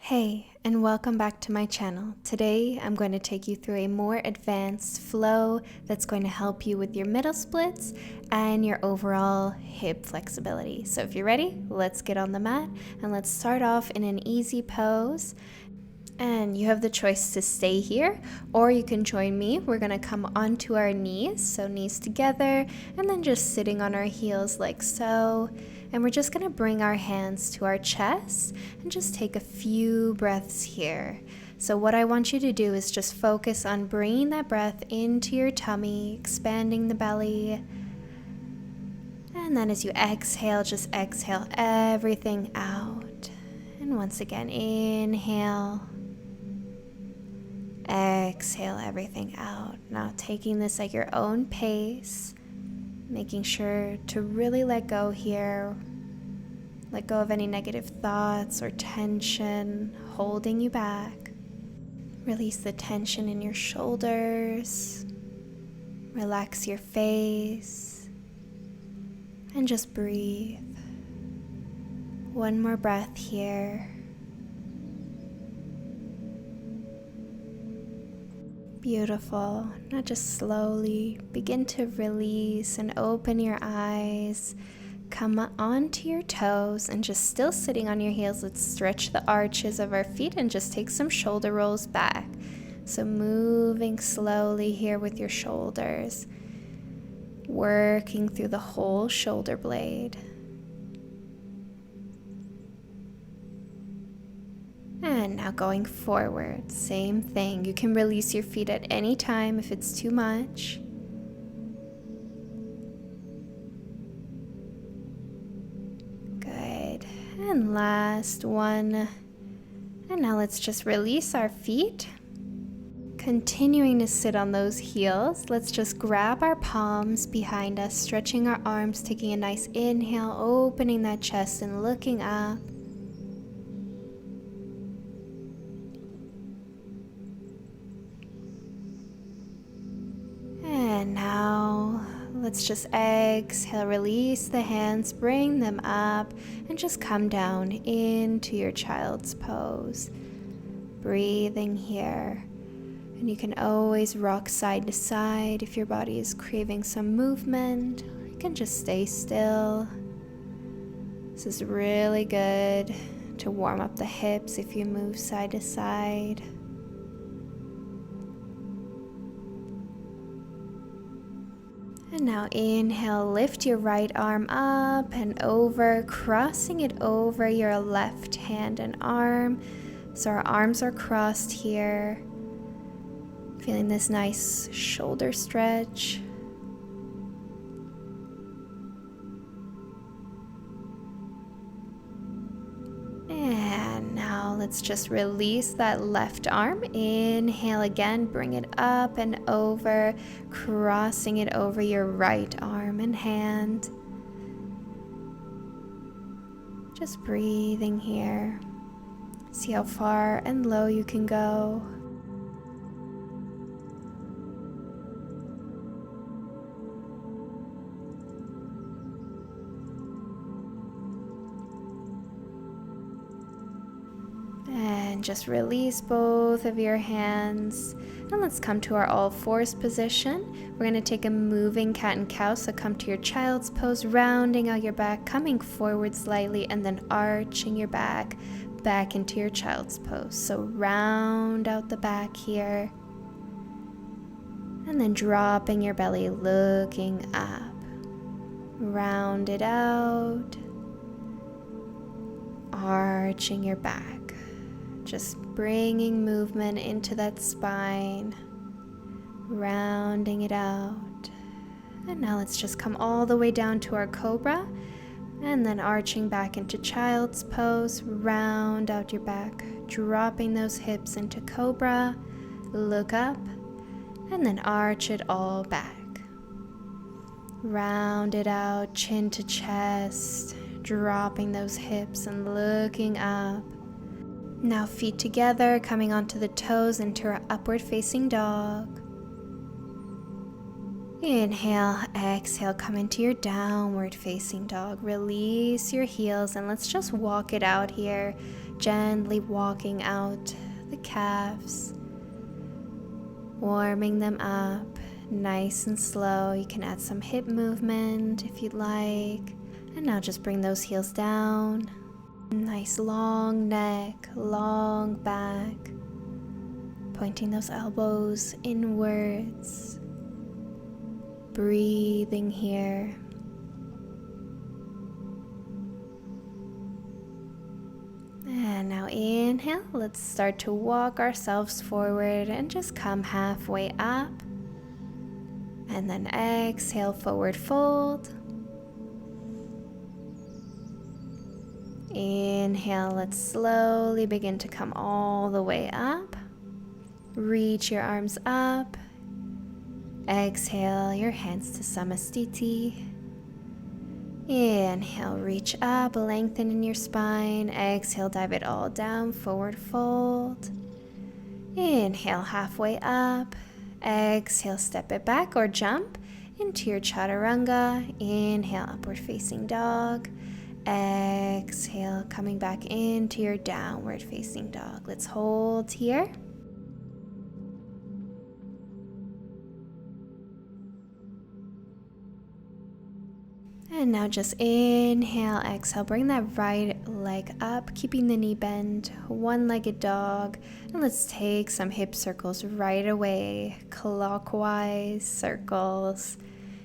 Hey, and welcome back to my channel. Today, I'm going to take you through a more advanced flow that's going to help you with your middle splits and your overall hip flexibility. So if you're ready, let's get on the mat and let's start off in an easy pose. And you have the choice to stay here, or you can join me. We're gonna come onto our knees, so knees together, and then just sitting on our heels like so. And we're just gonna bring our hands to our chest and just take a few breaths here. So what I want you to do is just focus on bringing that breath into your tummy, expanding the belly. And then as you exhale, just exhale everything out. And once again, inhale. Exhale everything out. Now taking this at your own pace, making sure to really let go here. Let go of any negative thoughts or tension holding you back. Release the tension in your shoulders. Relax your face. And just breathe. One more breath here. Beautiful. Now just slowly begin to release and open your eyes. Come onto your toes and just still sitting on your heels, let's stretch the arches of our feet and just take some shoulder rolls back. So moving slowly here with your shoulders, working through the whole shoulder blade. And now going forward, same thing. You can release your feet at any time if it's too much. Good. And last one. And now let's just release our feet. Continuing to sit on those heels, let's just grab our palms behind us, stretching our arms, taking a nice inhale, opening that chest and looking up. And now let's just exhale, release the hands, bring them up, and just come down into your child's pose. Breathing here. And you can always rock side to side if your body is craving some movement. Or you can just stay still. This is really good to warm up the hips if you move side to side. And now inhale, lift your right arm up and over, crossing it over your left hand and arm. So our arms are crossed here. Feeling this nice shoulder stretch. And now let's just release that left arm. Inhale again, bring it up and over, crossing it over your right arm and hand. Just breathing here. See how far and low you can go. And just release both of your hands. And let's come to our all fours position. We're going to take a moving cat and cow. So come to your child's pose, rounding out your back, coming forward slightly, and then arching your back into your child's pose. So round out the back here. And then dropping your belly, looking up. Round it out. Arching your back. Just bringing movement into that spine, rounding it out. And now let's just come all the way down to our cobra, and then arching back into child's pose, round out your back, dropping those hips into cobra, look up, and then arch it all back. Round it out, chin to chest, dropping those hips and looking up. Now feet together, coming onto the toes into our upward facing dog. Inhale, exhale, come into your downward facing dog. Release your heels and let's just walk it out here. gently walking out the calves, warming them up nice and slow. You can add some hip movement if you'd like. And now just bring those heels down. Nice long neck, long back. Pointing those elbows inwards. Breathing here. And now inhale, let's start to walk ourselves forward and just come halfway up. And then exhale, forward fold. Inhale, let's slowly begin to come all the way up. Reach your arms up. Exhale, your hands to Samastiti. Inhale, reach up, lengthen in your spine. Exhale, dive it all down, forward fold. Inhale, halfway up. Exhale, step it back or jump into your chaturanga. Inhale, upward facing dog. Exhale, coming back into your downward facing dog. Let's hold here. And now just inhale, exhale, bring that right leg up, keeping the knee bent, one-legged dog. And let's take some hip circles right away, clockwise circles,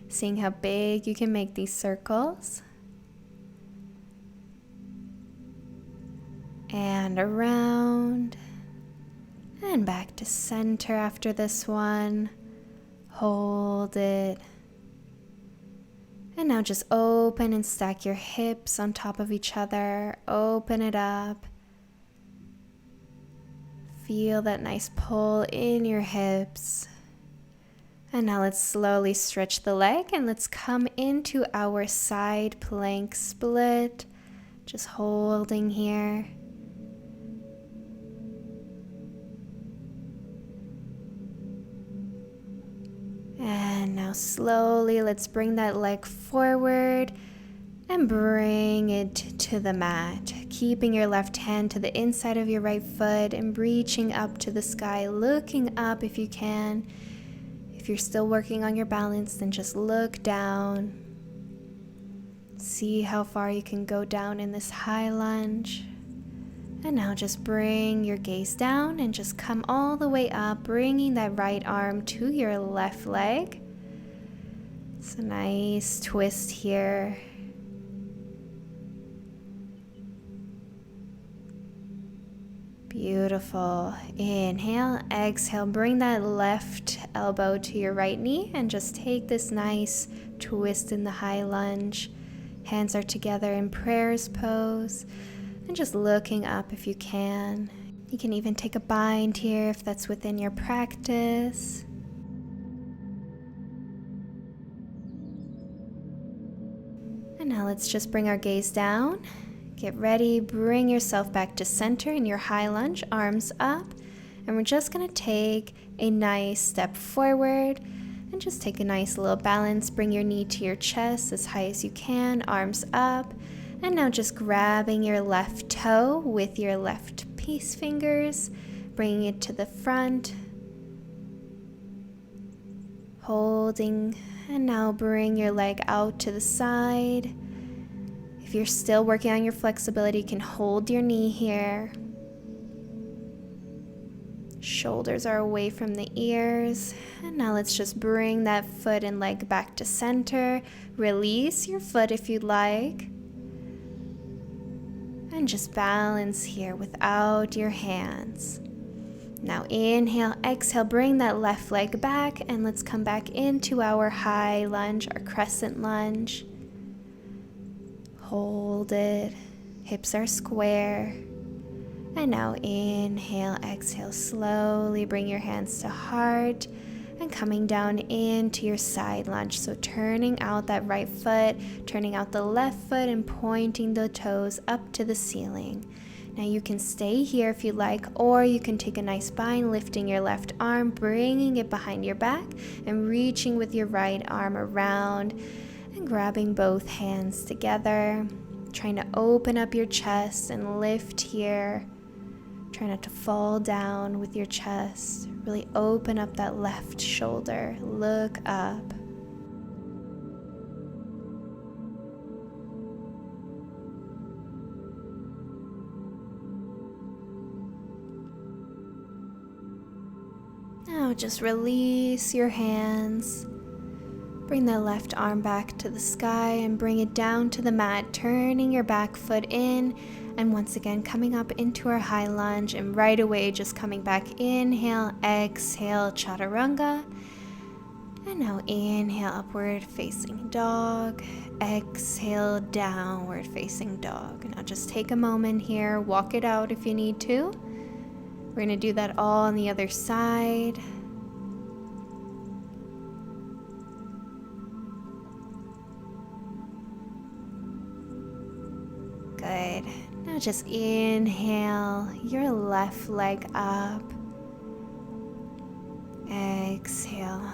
seeing how big you can make these circles. And around, and back to center after this one. Hold it. And now just open and stack your hips on top of each other. Open it up. Feel that nice pull in your hips. And now let's slowly stretch the leg and let's come into our side plank split. Just holding here. And now slowly, let's bring that leg forward and bring it to the mat. Keeping your left hand to the inside of your right foot and reaching up to the sky, looking up if you can. If you're still working on your balance, then just look down. See how far you can go down in this high lunge. And now just bring your gaze down and just come all the way up, bringing that right arm to your left leg. It's a nice twist here. Beautiful. Inhale, exhale, bring that left elbow to your right knee and just take this nice twist in the high lunge. Hands are together in prayers pose. And just looking up if you can. You can even take a bind here if that's within your practice. And now let's just bring our gaze down. Get ready, bring yourself back to center in your high lunge, arms up. And we're just going to take a nice step forward and just take a nice little balance. Bring your knee to your chest as high as you can, arms up. And now just grabbing your left toe with your left peace fingers, bringing it to the front, holding, and now bring your leg out to the side. If you're still working on your flexibility, you can hold your knee here. Shoulders are away from the ears. And now let's just bring that foot and leg back to center. Release your foot if you'd like. And just balance here without your hands. Now inhale, exhale, bring that left leg back and let's come back into our high lunge, our crescent lunge. Hold it, hips are square. And now inhale, exhale, slowly bring your hands to heart and coming down into your side lunge. So turning out that right foot, turning out the left foot and pointing the toes up to the ceiling. Now you can stay here if you like, or you can take a nice bind, lifting your left arm, bringing it behind your back and reaching with your right arm around and grabbing both hands together. Trying to open up your chest and lift here. Try not to fall down with your chest. Really open up that left shoulder. Look up. Now just release your hands. Bring the left arm back to the sky and bring it down to the mat, turning your back foot in. And once again, coming up into our high lunge, and right away just coming back. Inhale, exhale, chaturanga. And now inhale, upward facing dog. Exhale, downward facing dog. Now just take a moment here, walk it out if you need to. We're going to do that all on the other side. Good. Now just inhale your left leg up. Exhale.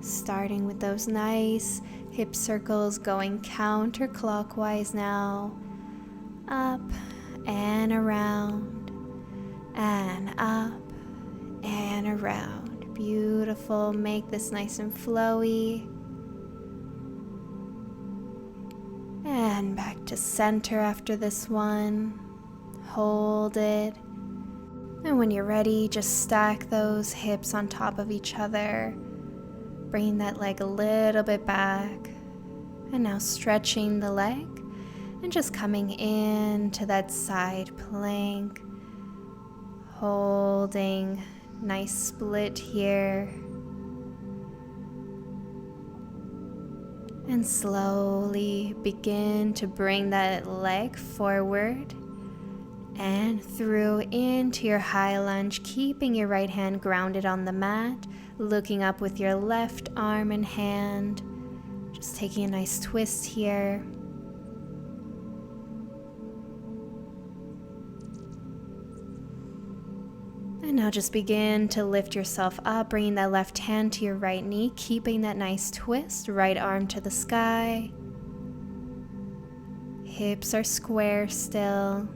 Starting with those nice hip circles going counterclockwise now. Up and around and up and around. Beautiful. Make this nice and flowy. And back to center after this one. Hold it. And when you're ready, just stack those hips on top of each other. Bringing that leg a little bit back. And now stretching the leg. And just coming into that side plank. Holding. Nice split here. And slowly begin to bring that leg forward and through into your high lunge, keeping your right hand grounded on the mat, looking up with your left arm and hand, just taking a nice twist here. And now just begin to lift yourself up, bringing that left hand to your right knee, keeping that nice twist, right arm to the sky. Hips are square still.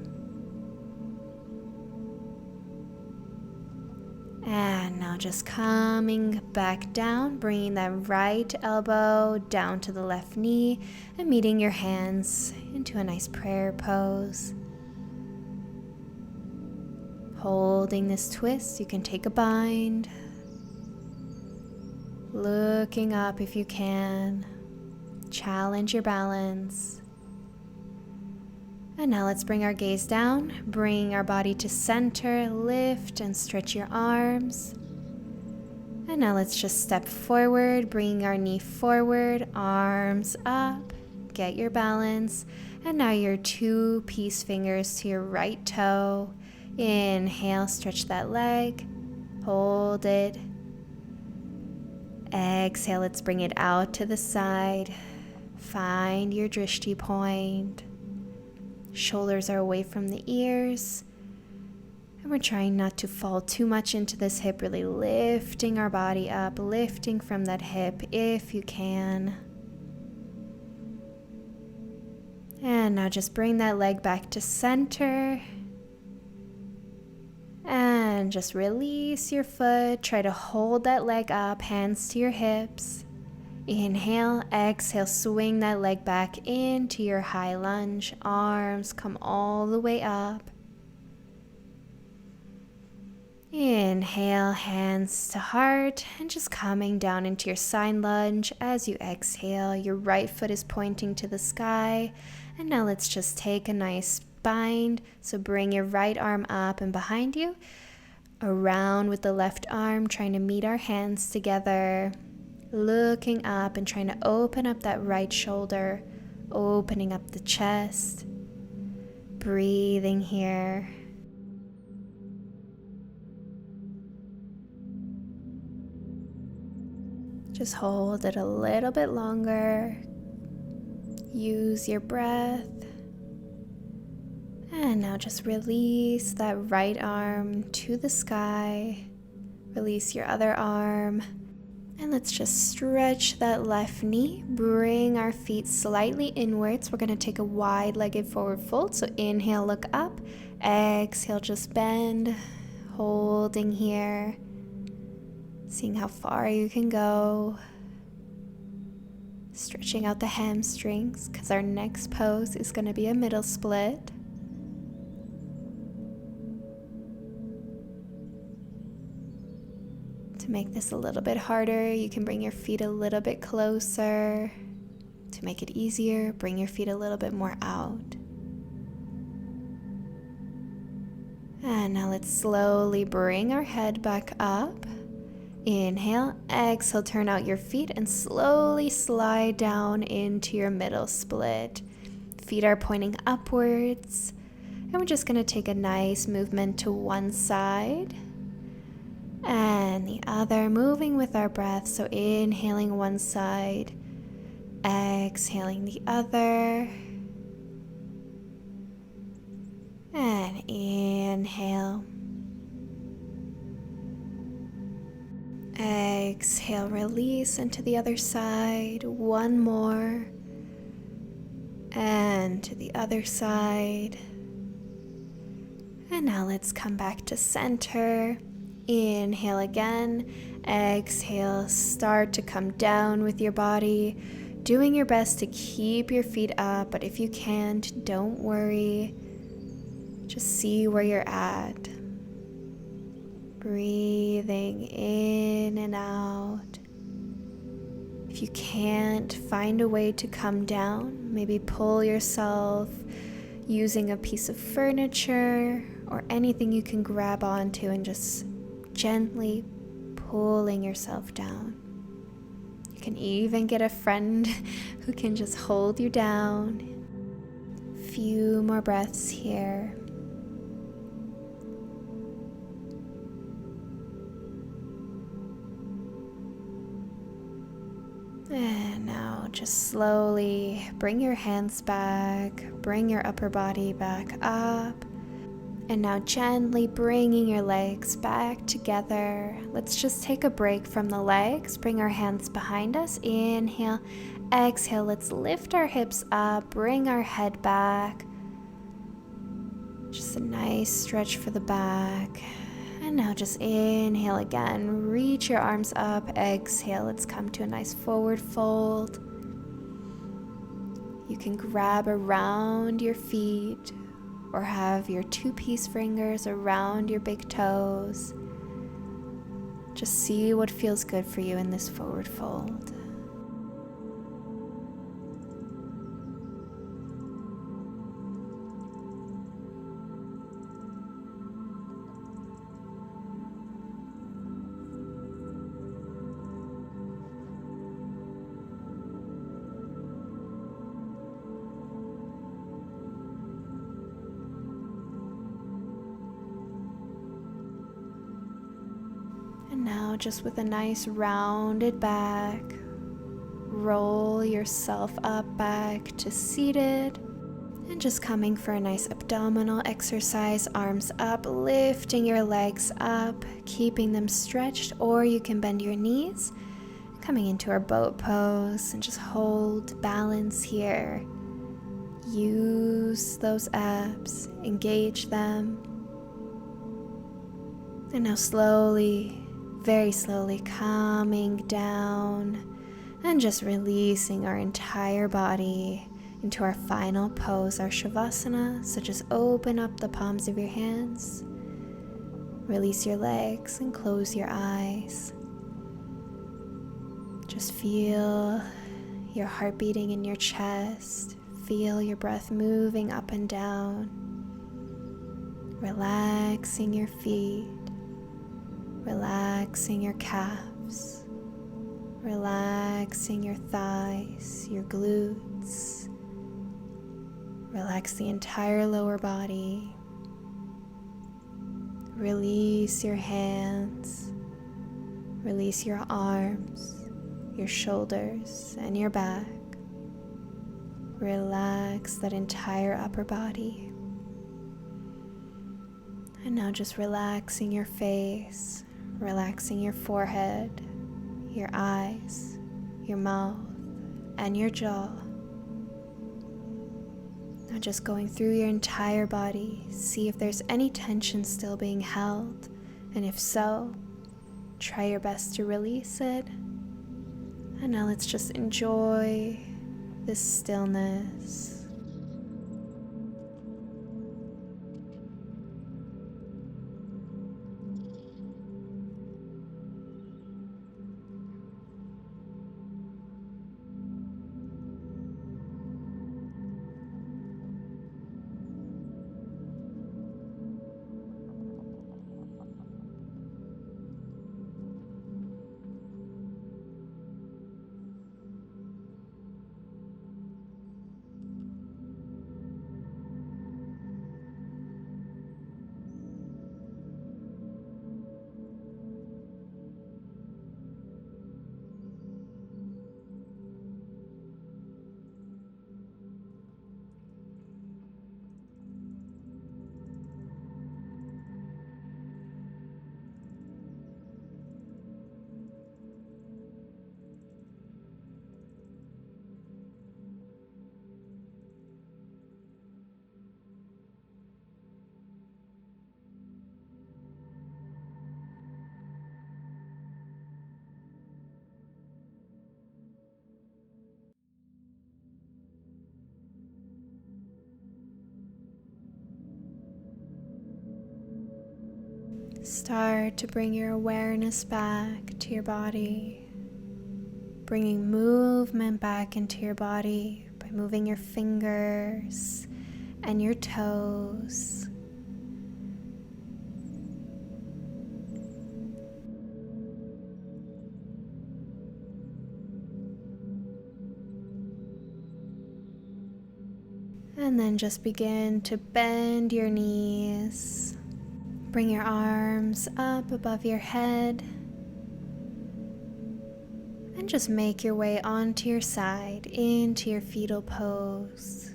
And now just coming back down, bringing that right elbow down to the left knee and meeting your hands into a nice prayer pose. Holding this twist, you can take a bind. Looking up if you can. Challenge your balance. And now let's bring our gaze down, bring our body to center, lift and stretch your arms. And now let's just step forward, bringing our knee forward, arms up, get your balance. And now your 2 peace fingers to your right toe. Inhale, stretch that leg, hold it. Exhale, let's bring it out to the side. Find your drishti point. Shoulders are away from the ears. And we're trying not to fall too much into this hip, really lifting our body up, lifting from that hip if you can. And now just bring that leg back to center. And just release your foot. Try to hold that leg up, hands to your hips. Inhale, exhale, swing that leg back into your high lunge. Arms come all the way up. Inhale, hands to heart, and just coming down into your side lunge. As you exhale, your right foot is pointing to the sky. And now let's just take a nice bind. So bring your right arm up and behind you. Around with the left arm, trying to meet our hands together. Looking up and trying to open up that right shoulder. Opening up the chest. Breathing here. Just hold it a little bit longer. Use your breath. And now just release that right arm to the sky. Release your other arm. And let's just stretch that left knee. Bring our feet slightly inwards. We're going to take a wide-legged forward fold. So inhale, look up. Exhale, just bend. Holding here. Seeing how far you can go. Stretching out the hamstrings because our next pose is going to be a middle split. To make this a little bit harder, you can bring your feet a little bit closer. To make it easier, bring your feet a little bit more out. And now let's slowly bring our head back up. Inhale, exhale, turn out your feet and slowly slide down into your middle split. Feet are pointing upwards. And we're just going to take a nice movement to one side and the other, moving with our breath. So inhaling one side, exhaling the other, and inhale, exhale, release into the other side. One more, and to the other side. And now let's come back to center. Inhale again, exhale, start to come down with your body, doing your best to keep your feet up, but if you can't, don't worry, just see where you're at. Breathing in and out. If you can't, find a way to come down, maybe pull yourself using a piece of furniture or anything you can grab onto and just gently pulling yourself down. You can even get a friend who can just hold you down. Few more breaths here. And now just slowly bring your hands back, bring your upper body back up. And now gently bringing your legs back together. Let's just take a break from the legs. Bring our hands behind us. Inhale, exhale. Let's lift our hips up, bring our head back. Just a nice stretch for the back. And now just inhale again. Reach your arms up. Exhale. Let's come to a nice forward fold. You can grab around your feet or have your two-piece fingers around your big toes. Just see what feels good for you in this forward fold. And now just with a nice rounded back, roll yourself up back to seated. And just coming for a nice abdominal exercise, arms up, lifting your legs up, keeping them stretched, or you can bend your knees. Coming into our boat pose and just hold balance here. Use those abs, engage them. And now slowly, very slowly coming down and just releasing our entire body into our final pose, our Shavasana. So just open up the palms of your hands, release your legs and close your eyes. Just feel your heart beating in your chest, feel your breath moving up and down, relaxing your feet, relaxing your calves, relaxing your thighs, your glutes. Relax the entire lower body. Release your hands, release your arms, your shoulders, and your back. Relax that entire upper body. And now just relaxing your face, relaxing your forehead, your eyes, your mouth, and your jaw. Now just going through your entire body, see if there's any tension still being held, and if so, try your best to release it. And now let's just enjoy this stillness. Start to bring your awareness back to your body, bringing movement back into your body by moving your fingers and your toes. And then just begin to bend your knees. Bring your arms up above your head and just make your way onto your side into your fetal pose.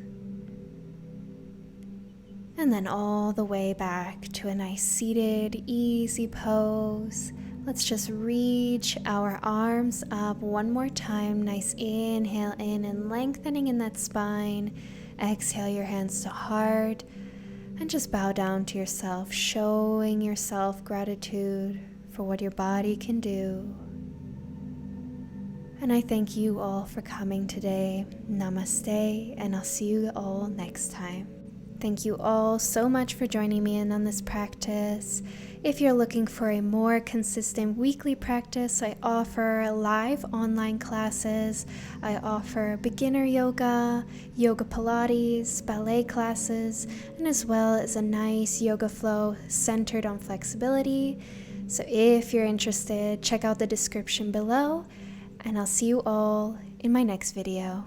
And then all the way back to a nice seated, easy pose. Let's just reach our arms up one more time. Nice inhale in and lengthening in that spine. Exhale your hands to heart. And just bow down to yourself, showing yourself gratitude for what your body can do. And I thank you all for coming today. Namaste, and I'll see you all next time. Thank you all so much for joining me in on this practice. If you're looking for a more consistent weekly practice, I offer live online classes. I offer beginner yoga, yoga Pilates, ballet classes, and as well as a nice yoga flow centered on flexibility. So if you're interested, check out the description below, and I'll see you all in my next video.